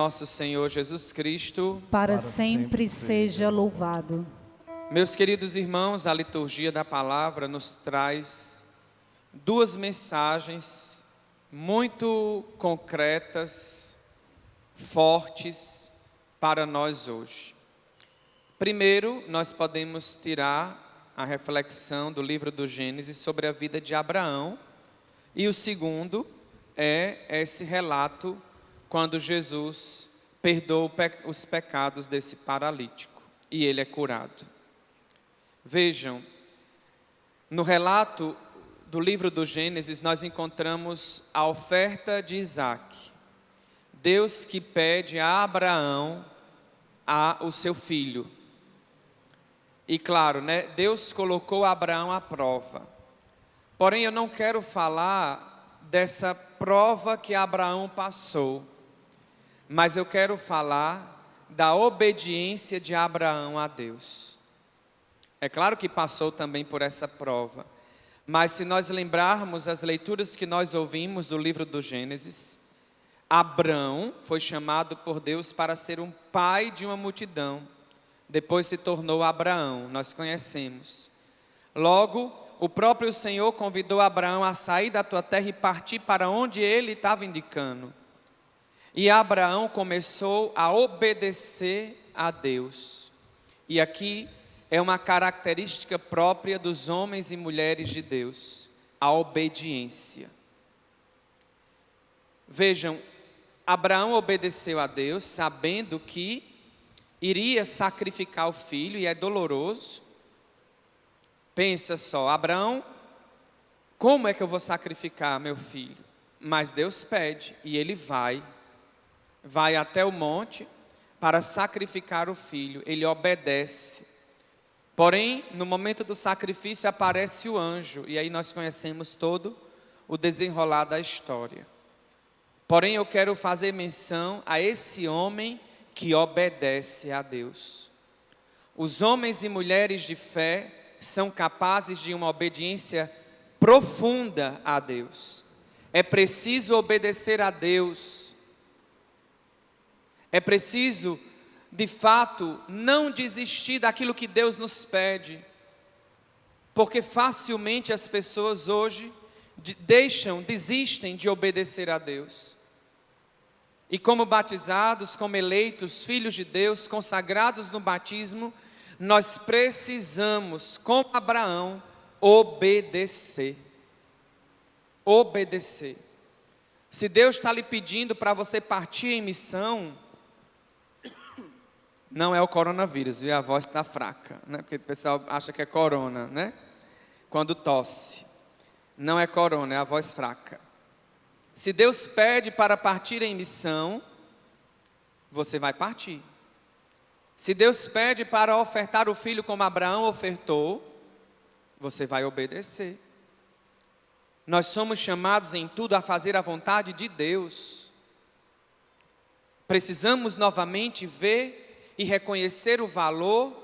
Nosso Senhor Jesus Cristo, para sempre seja louvado. Meus queridos irmãos, a liturgia da palavra nos traz duas mensagens muito concretas, fortes para nós hoje. Primeiro, nós podemos tirar a reflexão do livro do Gênesis sobre a vida de Abraão, e o segundo é esse relato quando Jesus perdoa os pecados desse paralítico e ele é curado. Vejam, no relato do livro do Gênesis nós encontramos a oferta de Isaac. Deus que pede a Abraão o seu filho. E claro, Deus colocou Abraão à prova. Porém, eu não quero falar dessa prova que Abraão passou, mas eu quero falar da obediência de Abraão a Deus. É claro que passou também por essa prova, mas se nós lembrarmos as leituras que nós ouvimos do livro do Gênesis, Abrão foi chamado por Deus para ser um pai de uma multidão. Depois se tornou Abraão, nós conhecemos. Logo, o próprio Senhor convidou Abraão a sair da tua terra e partir para onde ele estava indicando. E Abraão começou a obedecer a Deus. E aqui é uma característica própria dos homens e mulheres de Deus, a obediência. Vejam, Abraão obedeceu a Deus sabendo que iria sacrificar o filho, e é doloroso. Pensa só, Abraão, como é que eu vou sacrificar meu filho? Mas Deus pede e ele vai até o monte para sacrificar o filho, ele obedece. Porém, no momento do sacrifício aparece o anjo, e aí nós conhecemos todo o desenrolar da história. Porém, eu quero fazer menção a esse homem que obedece a Deus. Os homens e mulheres de fé são capazes de uma obediência profunda a Deus. É preciso obedecer a Deus. É preciso, de fato, não desistir daquilo que Deus nos pede, porque facilmente as pessoas hoje desistem de obedecer a Deus. E como batizados, como eleitos, filhos de Deus, consagrados no batismo, nós precisamos, como Abraão, obedecer. Obedecer. Se Deus está lhe pedindo para você partir em missão, não é o coronavírus, viu? A voz está fraca, porque o pessoal acha que é corona, quando tosse. Não é corona, é a voz fraca. Se Deus pede para partir em missão, você vai partir. Se Deus pede para ofertar o filho como Abraão ofertou, você vai obedecer. Nós somos chamados em tudo a fazer a vontade de Deus. Precisamos novamente ver e reconhecer o valor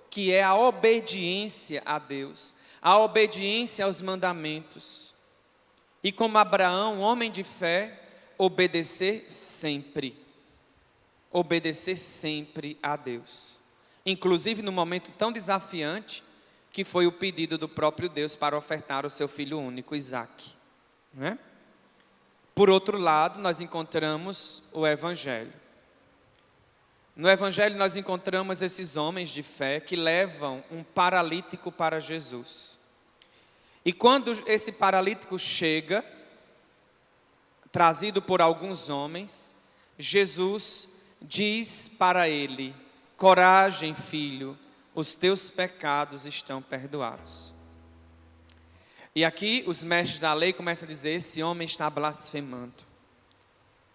que é a obediência a Deus, a obediência aos mandamentos. E como Abraão, homem de fé, obedecer sempre a Deus. Inclusive no momento tão desafiante que foi o pedido do próprio Deus para ofertar o seu filho único, Isaac. Por outro lado, nós encontramos o Evangelho. No Evangelho nós encontramos esses homens de fé que levam um paralítico para Jesus. E quando esse paralítico chega, trazido por alguns homens, Jesus diz para ele: coragem, filho, os teus pecados estão perdoados. E aqui os mestres da lei começam a dizer: esse homem está blasfemando.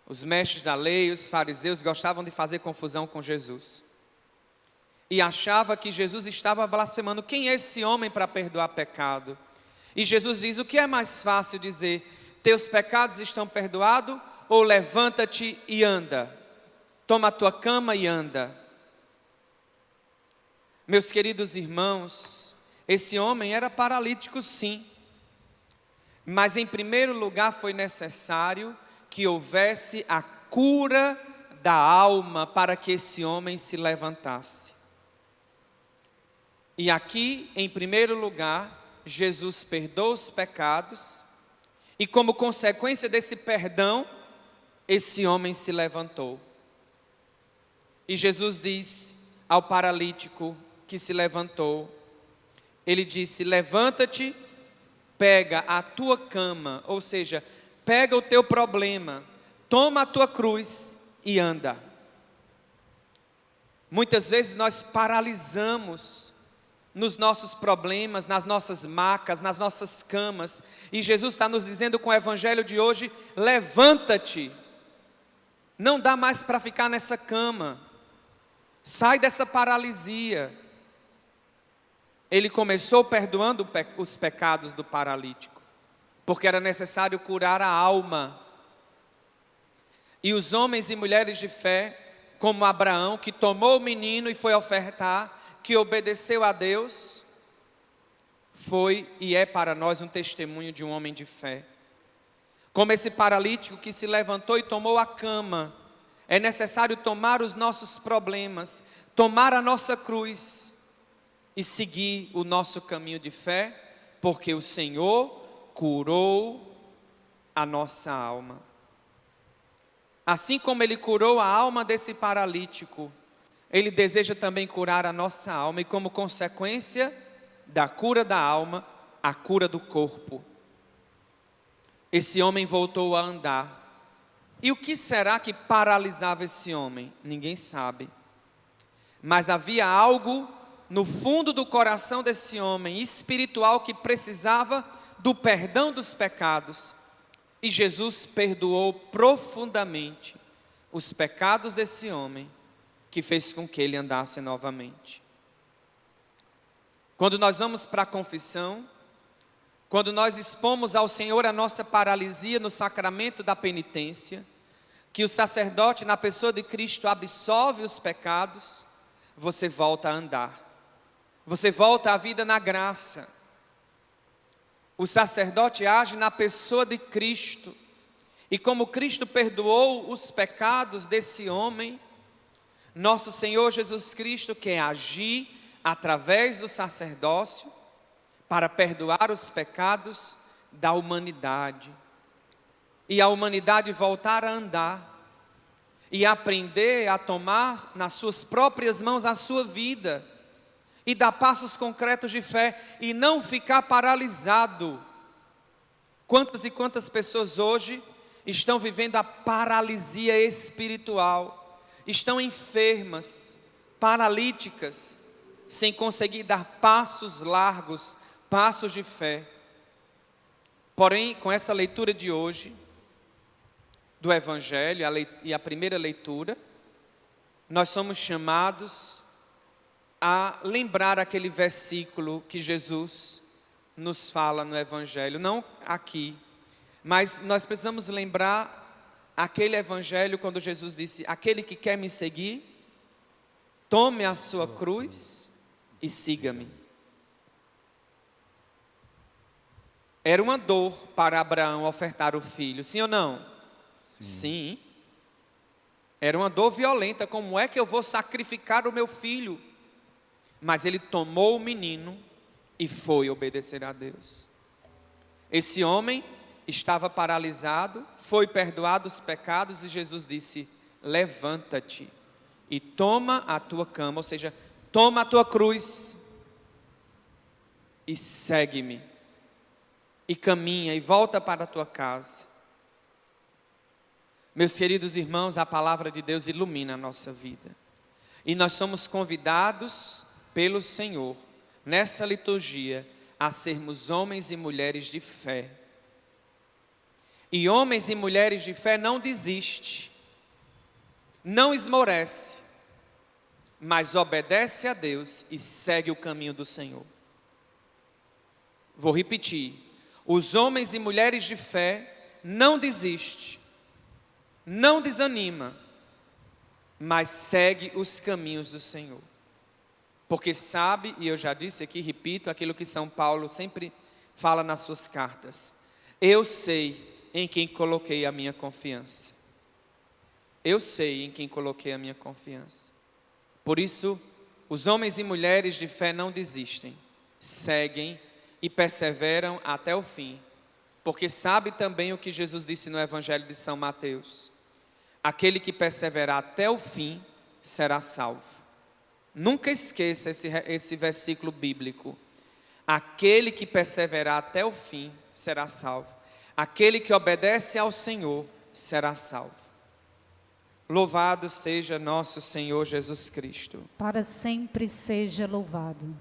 Os mestres da lei, os fariseus, gostavam de fazer confusão com Jesus. E achava que Jesus estava blasfemando. Quem é esse homem para perdoar pecado? E Jesus diz: o que é mais fácil dizer, teus pecados estão perdoados, ou levanta-te e anda, toma a tua cama e anda? Meus queridos irmãos, esse homem era paralítico sim, mas em primeiro lugar foi necessário que houvesse a cura da alma para que esse homem se levantasse. E aqui, em primeiro lugar, Jesus perdoa os pecados e, como consequência desse perdão, esse homem se levantou. E Jesus diz ao paralítico que se levantou, ele disse: levanta-te, pega a tua cama, ou seja, pega o teu problema, toma a tua cruz e anda. Muitas vezes nós paralisamos nos nossos problemas, nas nossas macas, nas nossas camas, e Jesus está nos dizendo com o evangelho de hoje: levanta-te, não dá mais para ficar nessa cama, sai dessa paralisia. Ele começou perdoando os pecados do paralítico, porque era necessário curar a alma. E os homens e mulheres de fé, como Abraão, que tomou o menino e foi ofertar, que obedeceu a Deus, foi e é para nós um testemunho de um homem de fé. Como esse paralítico que se levantou e tomou a cama, é necessário tomar os nossos problemas, tomar a nossa cruz e seguir o nosso caminho de fé, porque o Senhor curou a nossa alma. Assim como Ele curou a alma desse paralítico, Ele deseja também curar a nossa alma, e como consequência da cura da alma, a cura do corpo. Esse homem voltou a andar. E o que será que paralisava esse homem? Ninguém sabe. Mas havia algo no fundo do coração desse homem espiritual que precisava do perdão dos pecados. E Jesus perdoou profundamente os pecados desse homem, que fez com que ele andasse novamente. Quando nós vamos para a confissão, quando nós expomos ao Senhor a nossa paralisia no sacramento da penitência, que o sacerdote, na pessoa de Cristo, absolve os pecados, você volta a andar. Você volta à vida na graça. O sacerdote age na pessoa de Cristo. E como Cristo perdoou os pecados desse homem, nosso Senhor Jesus Cristo quer agir através do sacerdócio para perdoar os pecados da humanidade. E a humanidade voltar a andar e aprender a tomar nas suas próprias mãos a sua vida e dar passos concretos de fé e não ficar paralisado. Quantas e quantas pessoas hoje estão vivendo a paralisia espiritual, estão enfermas, paralíticas, sem conseguir dar passos largos, passos de fé. Porém, com essa leitura de hoje, do Evangelho e a primeira leitura, nós somos chamados a lembrar aquele versículo que Jesus nos fala no Evangelho, não aqui, mas nós precisamos lembrar aquele Evangelho quando Jesus disse: aquele que quer me seguir, tome a sua cruz e siga-me. Era uma dor para Abraão ofertar o filho, sim ou não? Sim. Era uma dor violenta. Como é que eu vou sacrificar o meu filho? Mas ele tomou o menino e foi obedecer a Deus. Esse homem estava paralisado, foi perdoado os pecados e Jesus disse: levanta-te e toma a tua cama, ou seja, toma a tua cruz e segue-me. E caminha e volta para a tua casa. Meus queridos irmãos, a palavra de Deus ilumina a nossa vida. E nós somos convidados pelo Senhor, nessa liturgia, a sermos homens e mulheres de fé. E homens e mulheres de fé não desistem, não esmorece, mas obedece a Deus e segue o caminho do Senhor. Vou repetir: os homens e mulheres de fé não desistem, não desanima, mas segue os caminhos do Senhor. Porque sabe, e eu já disse aqui, repito, aquilo que São Paulo sempre fala nas suas cartas: eu sei em quem coloquei a minha confiança. Eu sei em quem coloquei a minha confiança. Por isso, os homens e mulheres de fé não desistem, seguem e perseveram até o fim, porque sabe também o que Jesus disse no Evangelho de São Mateus: aquele que perseverar até o fim será salvo. Nunca esqueça esse versículo bíblico. Aquele que perseverar até o fim será salvo. Aquele que obedece ao Senhor será salvo. Louvado seja nosso Senhor Jesus Cristo. Para sempre seja louvado.